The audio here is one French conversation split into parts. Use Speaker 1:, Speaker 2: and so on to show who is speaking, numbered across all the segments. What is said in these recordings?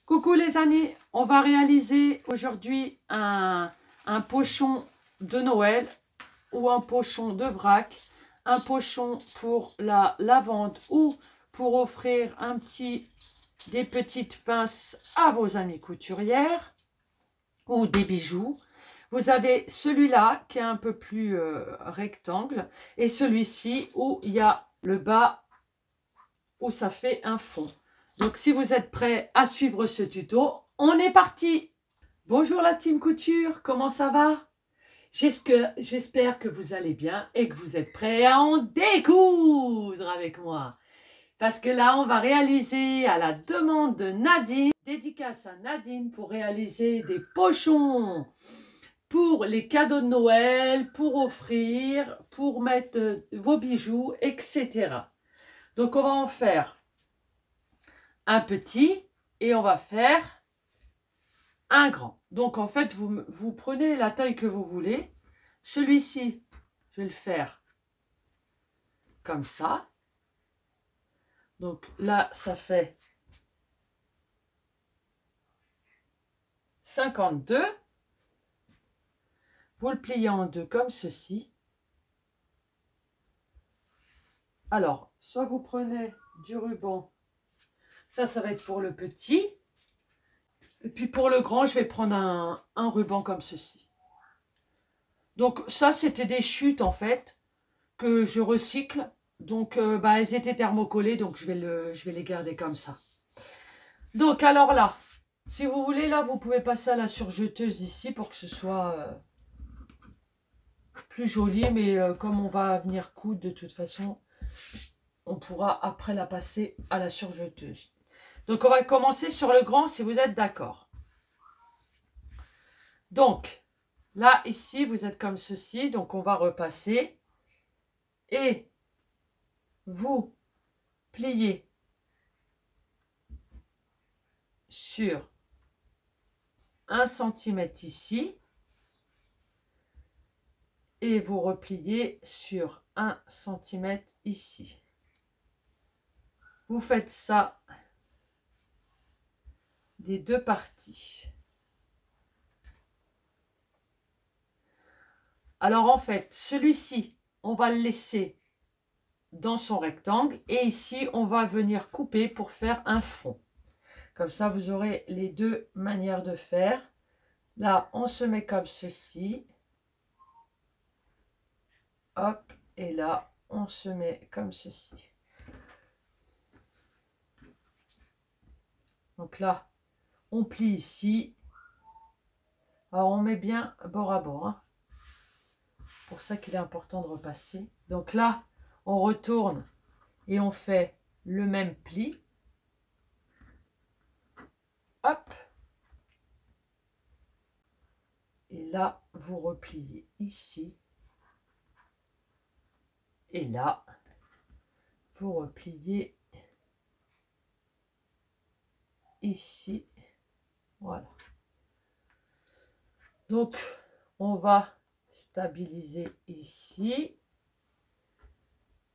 Speaker 1: Coucou les amis, on va réaliser aujourd'hui un pochon de Noël ou un pochon de vrac, un pochon pour la lavande ou pour offrir des petites pinces à vos amies couturières ou des bijoux. Vous avez celui-là qui est un peu plus rectangle et celui-ci où il y a le bas où ça fait un fond. Donc si vous êtes prêts à suivre ce tuto, on est parti. Bonjour la team couture, comment ça va? J'espère que vous allez bien et que vous êtes prêts à en découdre avec moi. Parce que là, on va réaliser à la demande de Nadine, dédicace à Nadine pour réaliser des pochons pour les cadeaux de Noël, pour offrir, pour mettre vos bijoux, etc. Donc, on va en faire un petit et on va faire un grand. Donc, en fait, vous prenez la taille que vous voulez. Celui-ci, je vais le faire comme ça. Donc là, ça fait 52. Vous le pliez en deux comme ceci. Alors, soit vous prenez du ruban. Ça va être pour le petit. Et puis pour le grand, je vais prendre un ruban comme ceci. Donc ça, c'était des chutes en fait que je recycle. Donc elles étaient thermocollées, donc je vais les garder comme ça. Donc alors là, si vous voulez, là, vous pouvez passer à la surjeteuse ici pour que ce soit plus joli. Mais comme on va venir coudre de toute façon, on pourra après la passer à la surjeteuse. Donc on va commencer sur le grand si vous êtes d'accord. Donc là, ici, vous êtes comme ceci. Donc on va repasser. Et vous pliez sur 1 cm ici. Et vous repliez sur 1 cm ici. Vous faites ça des deux parties. Alors en fait, celui-ci, on va le laisser dans son rectangle. Et ici, on va venir couper pour faire un fond. Comme ça, vous aurez les deux manières de faire. Là, on se met comme ceci. Hop, et là, on se met comme ceci. Donc là, on plie ici. Alors, on met bien bord à bord. Hein. Pour ça qu'il est important de repasser. Donc là, on retourne et on fait le même pli. Hop. Et là, vous repliez ici. Et là, vous repliez ici. Voilà. Donc, on va stabiliser ici.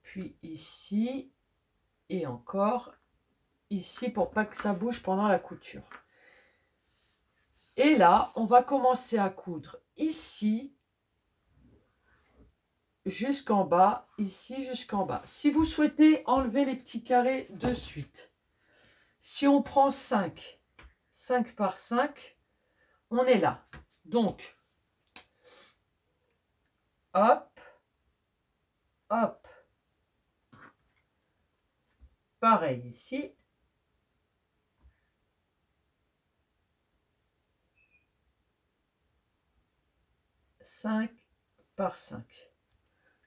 Speaker 1: Puis ici. Et encore ici pour pas que ça bouge pendant la couture. Et là, on va commencer à coudre ici jusqu'en bas, ici jusqu'en bas. Si vous souhaitez enlever les petits carrés de suite, si on prend 5 par 5, on est là. Donc, hop, hop. Pareil ici. Par 5.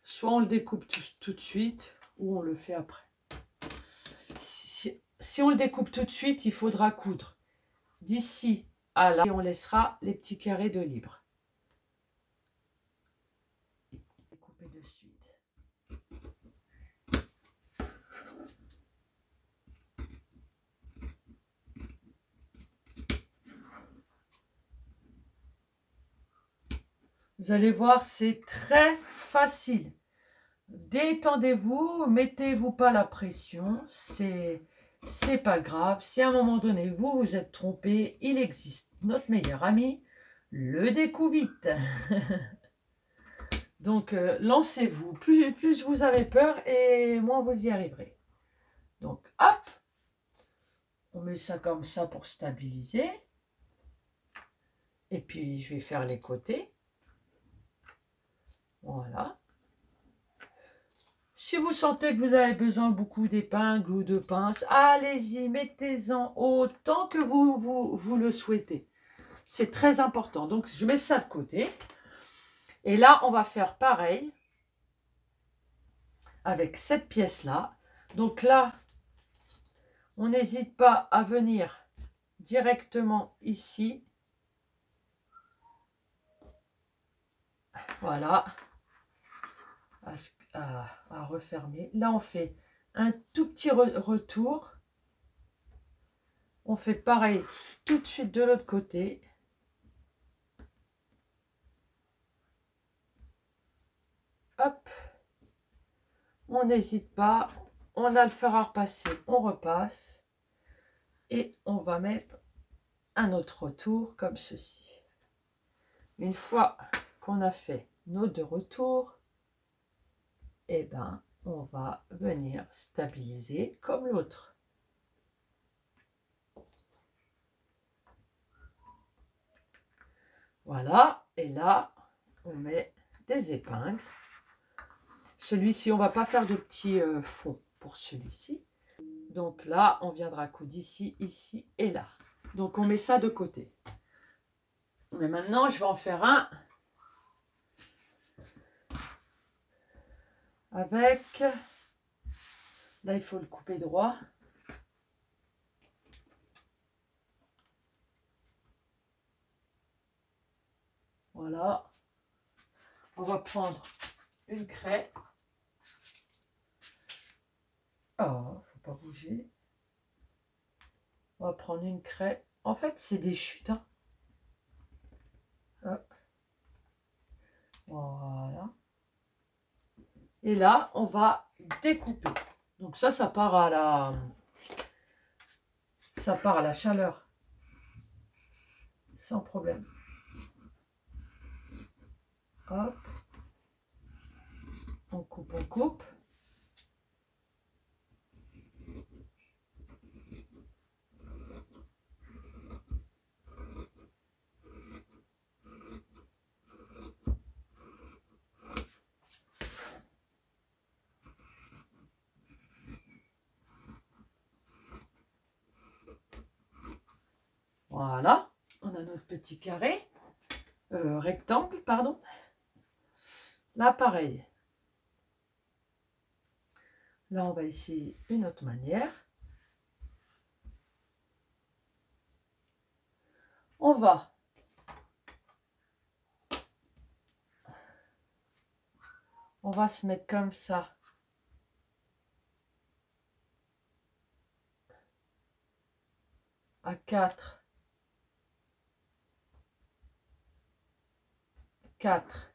Speaker 1: Soit on le découpe tout de suite, ou on le fait après. Si on le découpe tout de suite, il faudra coudre d'ici à là et on laissera les petits carrés de libre. Découper de suite. Vous allez voir, c'est très facile. Détendez-vous, mettez-vous pas la pression. c'est pas grave. Si à un moment donné, vous vous êtes trompé, il existe notre meilleur ami, le découvite. Donc, lancez-vous. Plus vous avez peur et moins vous y arriverez. Donc, hop, on met ça comme ça pour stabiliser. Et puis, je vais faire les côtés. Voilà. Si vous sentez que vous avez besoin beaucoup d'épingles ou de pinces, allez-y, mettez-en autant que vous le souhaitez. C'est très important. Donc, je mets ça de côté. Et là, on va faire pareil avec cette pièce-là. Donc là, on n'hésite pas à venir directement ici. Voilà. À refermer. Là, on fait un tout petit retour. On fait pareil tout de suite de l'autre côté. Hop. On n'hésite pas. On a le fer à repasser. On repasse. Et on va mettre un autre retour comme ceci. Une fois qu'on a fait nos deux retours, et ben, on va venir stabiliser comme l'autre. Voilà, et là, on met des épingles. Celui-ci, on va pas faire de petits fonds pour celui-ci. Donc là, on viendra coudre ici, ici et là. Donc on met ça de côté. Mais maintenant, je vais en faire un avec... Là, il faut le couper droit. Voilà. On va prendre une craie. Oh, faut pas bouger. On va prendre une craie. En fait, c'est des chutes. Hein. Hop. Voilà. Et là, on va découper. Donc ça part à la... Ça part à la chaleur. Sans problème. Hop. On coupe, on coupe. Voilà. On a notre petit carré. Rectangle, pardon. Là, pareil. Là, on va essayer une autre manière. On va se mettre comme ça. À 4. 4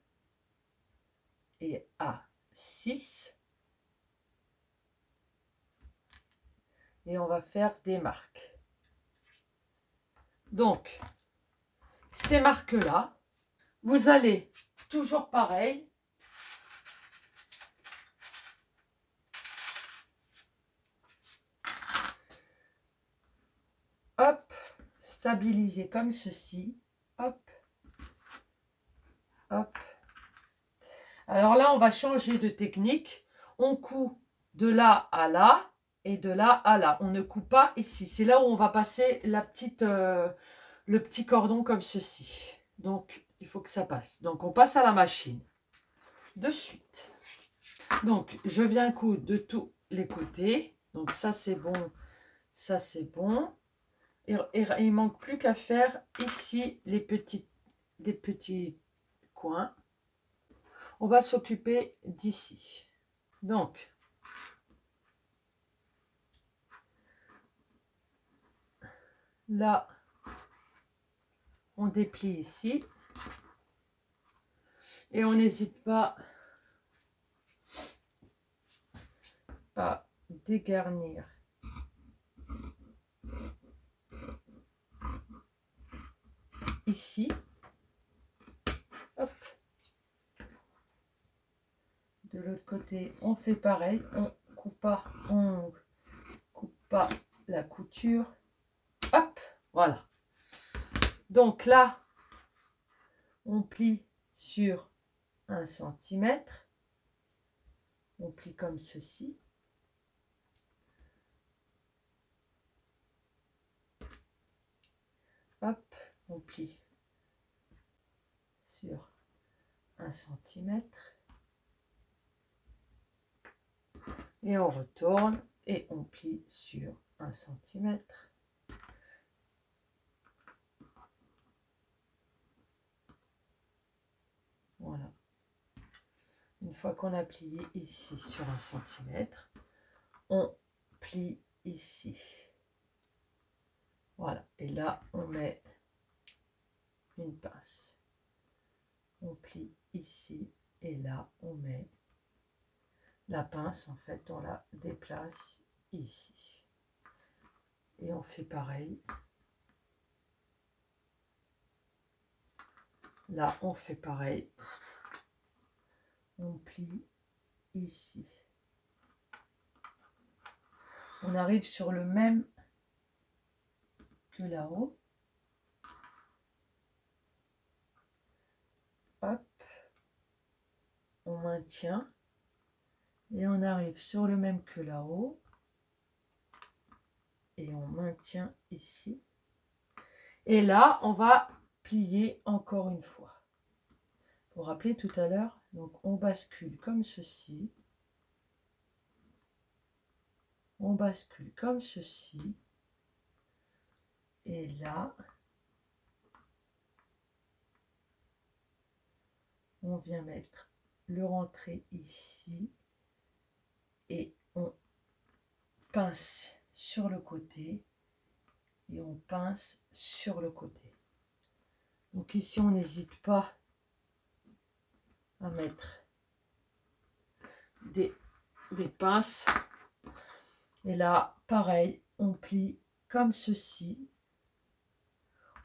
Speaker 1: et à 6. Et on va faire des marques. Donc, ces marques-là, vous allez toujours pareil. Hop, stabiliser comme ceci. Hop, hop. Alors là, on va changer de technique. On coud de là à là et de là à là. On ne coupe pas ici. C'est là où on va passer la petite, le petit cordon comme ceci. Donc, il faut que ça passe. Donc, on passe à la machine. De suite. Donc, je viens coudre de tous les côtés. Donc, ça, c'est bon. Ça, c'est bon. Et il ne manque plus qu'à faire ici les petits coins. On va s'occuper d'ici. Donc, là, on déplie ici. Et on n'hésite pas à dégarnir ici. Hop. De l'autre côté, on fait pareil. On coupe pas la couture. Hop, voilà. Donc là, on plie sur 1 centimètre. On plie comme ceci. Hop, on plie sur 1 centimètre. Et on retourne et on plie sur 1 centimètre. Voilà. Une fois qu'on a plié ici sur 1 centimètre, on plie ici. Voilà. Et là, on met une pince. On plie ici et là, on met la pince. En fait, on la déplace ici. Et on fait pareil. Là, on fait pareil. On plie ici. On arrive sur le même que là-haut. Hop. On maintient. Et on arrive sur le même que là-haut. Et on maintient ici. Et là, on va plier encore une fois. Vous vous rappelez tout à l'heure, donc on bascule comme ceci. On bascule comme ceci. Et là, on vient mettre le rentré ici. Et on pince sur le côté. Et on pince sur le côté. Donc ici, on n'hésite pas à mettre des pinces. Et là, pareil, on plie comme ceci.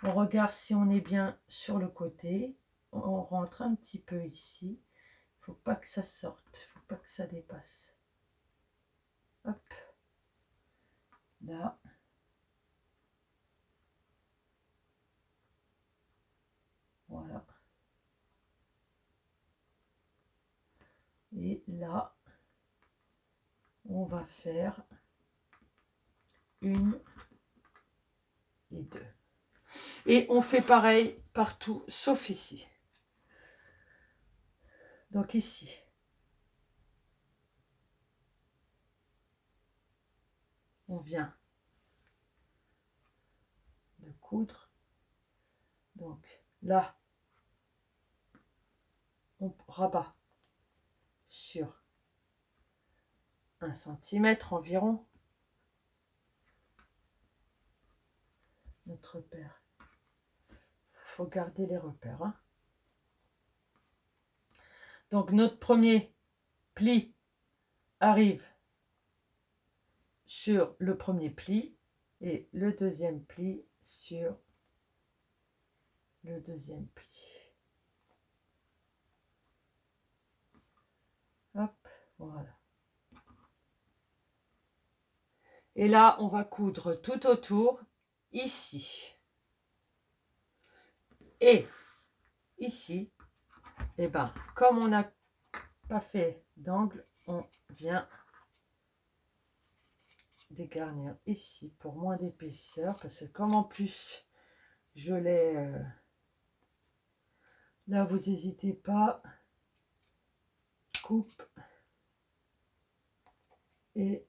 Speaker 1: On regarde si on est bien sur le côté. On rentre un petit peu ici. Il ne faut pas que ça sorte. Il ne faut pas que ça dépasse. Hop. Là. Voilà. Et là, on va faire 1 et 2. Et on fait pareil partout, sauf ici. Donc ici. On vient de coudre. Donc là, on rabat sur 1 centimètre environ. Notre repère. Il faut garder les repères. Hein. Donc notre premier pli arrive sur le premier pli et le deuxième pli sur le deuxième pli. Hop, voilà. Et là, on va coudre tout autour, ici. Et ici, et ben, comme on n'a pas fait d'angle, on vient dégarnir ici pour moins d'épaisseur. Parce que comme en plus, je l'ai... là, vous n'hésitez pas. Coupe. Et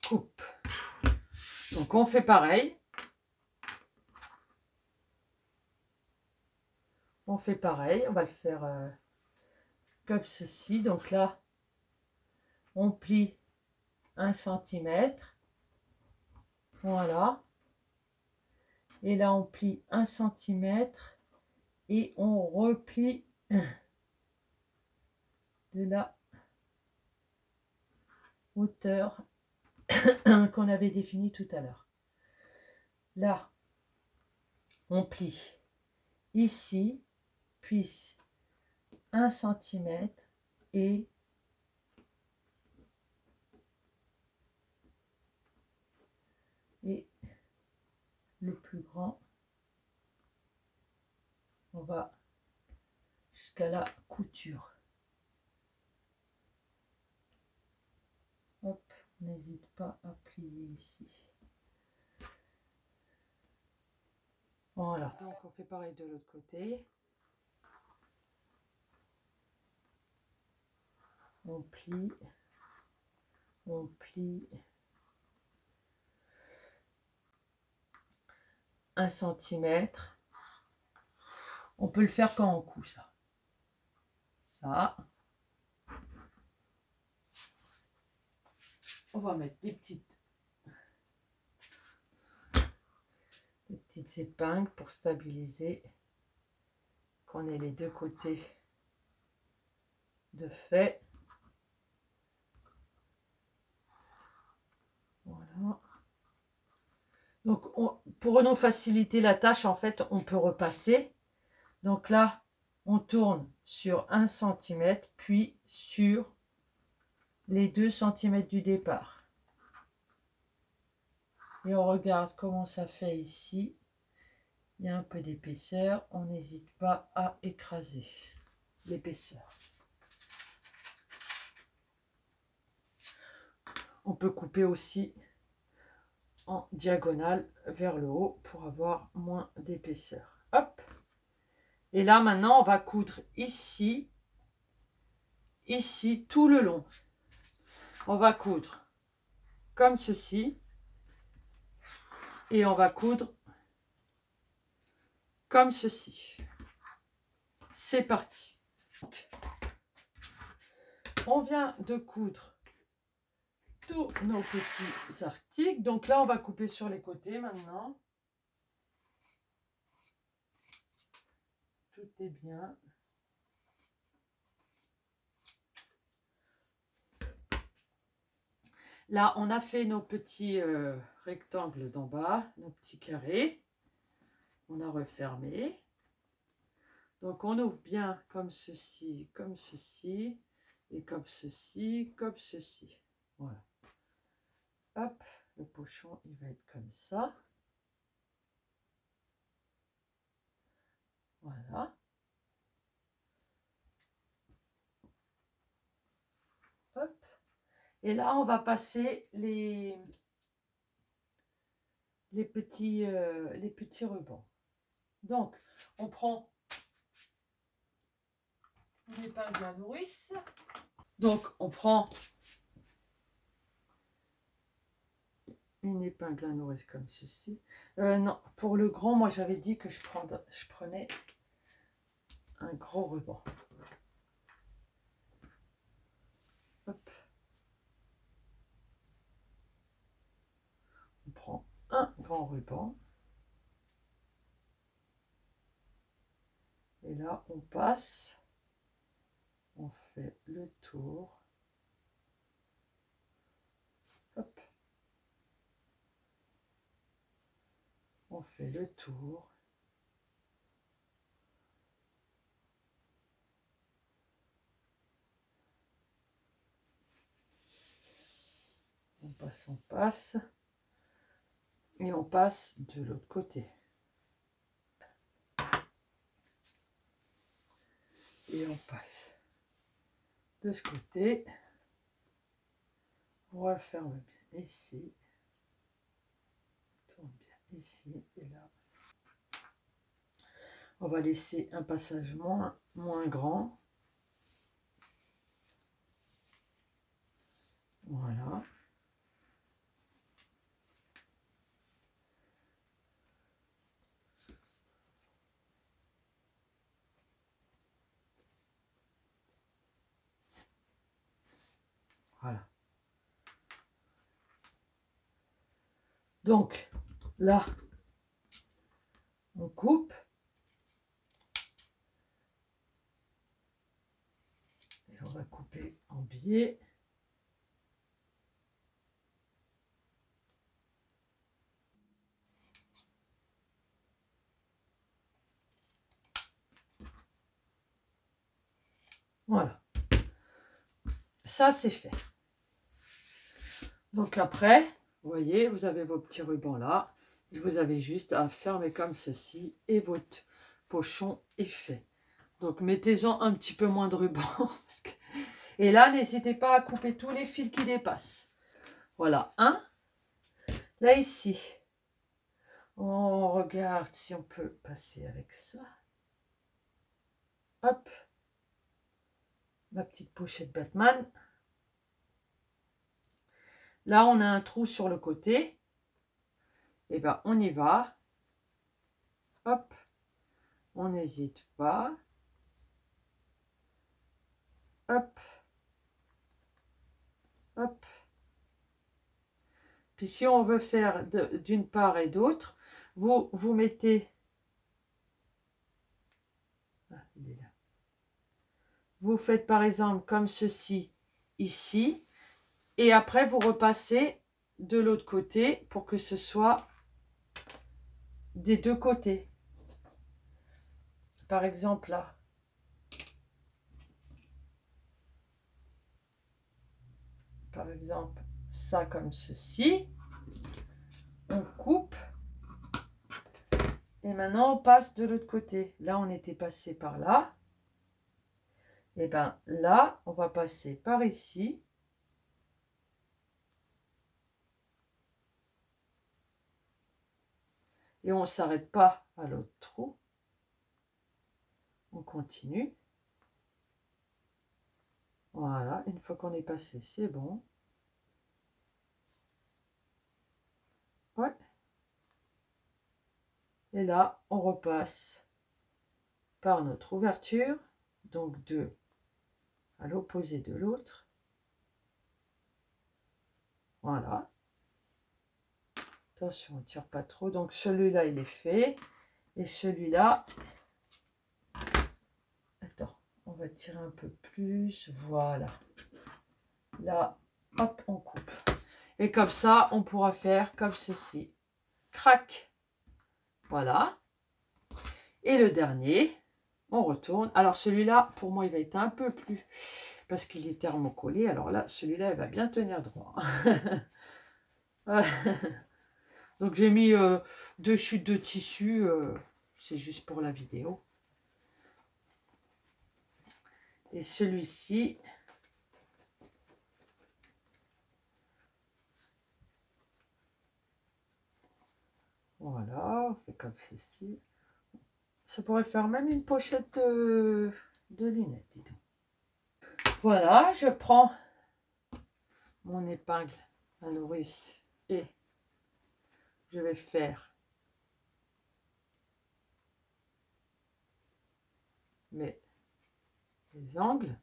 Speaker 1: coupe. Donc on fait pareil. On fait pareil, on va le faire comme ceci. Donc là, on plie 1 centimètre. Voilà. Et là, on plie 1 centimètre. Et on replie de la hauteur qu'on avait définie tout à l'heure. Là, On plie ici, puis 1 centimètre et le plus grand, on va jusqu'à la couture. Hop, n'hésite pas à plier ici. Voilà, donc on fait pareil de l'autre côté. On plie, on plie 1 centimètre. On peut le faire quand on coud ça. Ça. On va mettre des petites épingles pour stabiliser, qu'on ait les deux côtés de fait. Voilà. Donc pour nous faciliter la tâche, en fait, on peut repasser. Donc là, on tourne sur 1 cm, puis sur les 2 cm du départ. Et on regarde comment ça fait ici. Il y a un peu d'épaisseur. On n'hésite pas à écraser l'épaisseur. On peut couper aussi en diagonale vers le haut pour avoir moins d'épaisseur. Hop. Et là, maintenant, on va coudre ici, ici, tout le long. On va coudre comme ceci. Et on va coudre comme ceci. C'est parti. Donc, on vient de coudre tous nos petits articles. Donc là, on va couper sur les côtés maintenant. Tout est bien. Là, on a fait nos petits rectangles d'en bas, nos petits carrés. On a refermé. Donc, on ouvre bien comme ceci, et comme ceci, comme ceci. Voilà. Hop, le pochon, il va être comme ça. Voilà. Hop. Et là, on va passer les petits rubans. Donc, on prend une épingle à nourrice. Donc, on prend une épingle à nourrice comme ceci. Non, pour le grand, moi, j'avais dit que je prenais un gros ruban. Hop. On prend un grand ruban. Et là, on passe. On fait le tour. Hop. On fait le tour. On passe. Et on passe de l'autre côté. Et on passe de ce côté. On referme bien ici. Tourne bien ici et là. On va laisser un passage moins grand. Voilà. Voilà. Donc, là, on coupe. Et on va couper en biais. ça c'est fait. Donc après, vous voyez, vous avez vos petits rubans là. Et vous avez juste à fermer comme ceci. Et votre pochon est fait. Donc mettez-en un petit peu moins de ruban. Et là, n'hésitez pas à couper tous les fils qui dépassent. Voilà, un. Là ici, on regarde si on peut passer avec ça. Hop. Ma petite pochette Batman. Là, on a un trou sur le côté. Et bien, on y va. Hop. On n'hésite pas. Hop. Hop. Puis si on veut faire d'une part et d'autre, vous mettez... Ah, il est là. Vous faites par exemple comme ceci, ici. Et après, vous repassez de l'autre côté pour que ce soit des deux côtés. Par exemple, là. Par exemple, ça comme ceci. On coupe. Et maintenant, on passe de l'autre côté. Là, on était passé par là. Et bien là, on va passer par ici. Et on ne s'arrête pas à l'autre trou. On continue. Voilà, une fois qu'on est passé, c'est bon. Ouais. Et là, on repasse par notre ouverture. Donc deux à l'opposé de l'autre. Voilà. Attention, on ne tire pas trop. Donc celui-là, il est fait. Et celui-là... Attends, on va tirer un peu plus. Voilà. Là, hop, on coupe. Et comme ça, on pourra faire comme ceci. Crac. Voilà. Et le dernier, on retourne. Alors celui-là, pour moi, il va être un peu plus... Parce qu'il est thermocollé. Alors là, celui-là, il va bien tenir droit. Donc j'ai mis deux chutes de tissu. C'est juste pour la vidéo. Et celui-ci... Voilà, on fait comme ceci. Ça pourrait faire même une pochette de lunettes, dis donc. Voilà, je prends mon épingle à nourrice et je vais faire mes angles.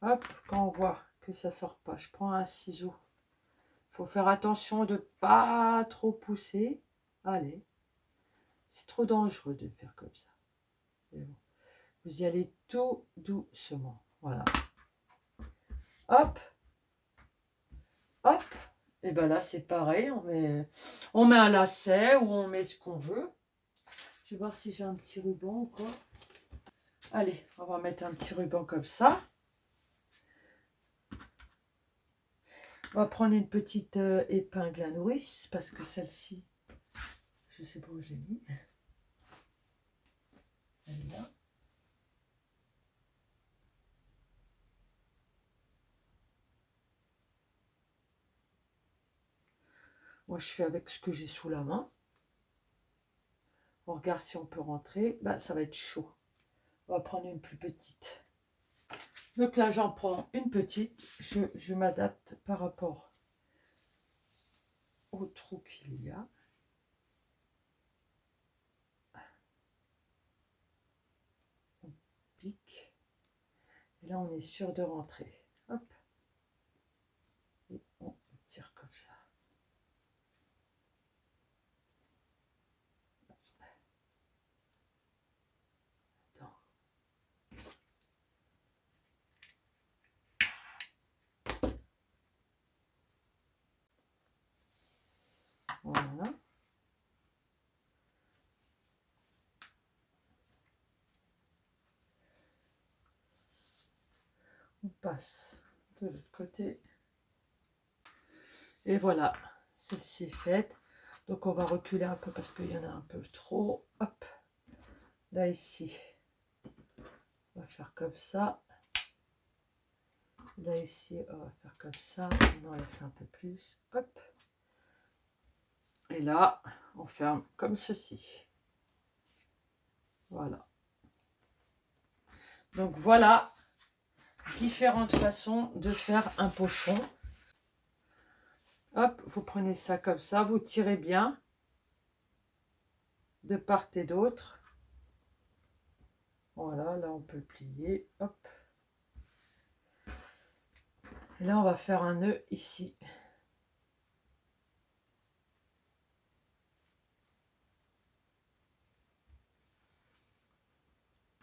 Speaker 1: Hop, quand on voit que ça sort pas, je prends un ciseau. Il faut faire attention de pas trop pousser. Allez, c'est trop dangereux de faire comme ça. Bon. Vous y allez tout doucement. Voilà. Hop. Hop. Et bien là, c'est pareil. On met un lacet ou on met ce qu'on veut. Je vais voir si j'ai un petit ruban ou quoi. Allez, on va mettre un petit ruban comme ça. On va prendre une petite épingle à nourrice parce que celle-ci, je ne sais pas où j'ai mis. Elle est là. Moi, je fais avec ce que j'ai sous la main. On regarde si on peut rentrer. Ben, ça va être chaud. On va prendre une plus petite. Donc là, j'en prends une petite. Je m'adapte par rapport au trou qu'il y a. On pique. Et là, on est sûr de rentrer. Hop. Et on tire comme ça. Attends. Voilà. On passe de l'autre côté. Et voilà, celle-ci est faite. Donc on va reculer un peu parce qu'il y en a un peu trop. Hop, là ici, on va faire comme ça. Là ici, on va faire comme ça. On en laisse un peu plus. Hop. Et là, on ferme comme ceci. Voilà. Donc voilà, différentes façons de faire un pochon. Hop, vous prenez ça comme ça, vous tirez bien de part et d'autre. Voilà, là on peut le plier. Hop. Et là on va faire un nœud ici.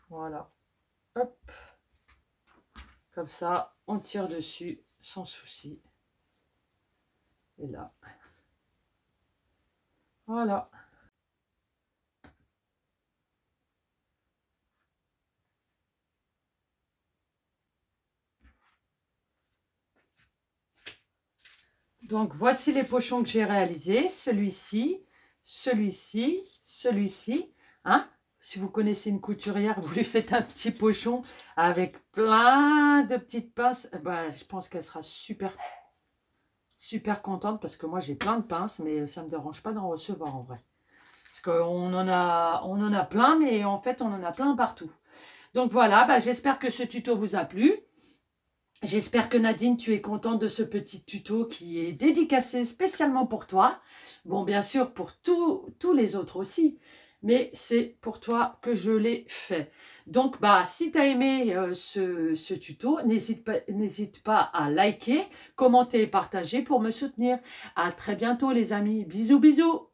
Speaker 1: Voilà. Hop. Comme ça, on tire dessus sans souci. Et là. Voilà. Donc, voici les pochons que j'ai réalisés. Celui-ci, celui-ci, celui-ci. Hein? Si vous connaissez une couturière, vous lui faites un petit pochon avec plein de petites pinces. Ben, je pense qu'elle sera super, super contente parce que moi, j'ai plein de pinces, mais ça ne me dérange pas d'en recevoir en vrai. Parce qu'on en a plein, mais en fait, on en a plein partout. Donc voilà, ben, j'espère que ce tuto vous a plu. J'espère que Nadine, tu es contente de ce petit tuto qui est dédicacé spécialement pour toi. Bon, bien sûr, pour tous les autres aussi, mais c'est pour toi que je l'ai fait. Donc, bah, si tu as aimé ce tuto, n'hésite pas à liker, commenter et partager pour me soutenir. À très bientôt les amis. Bisous, bisous.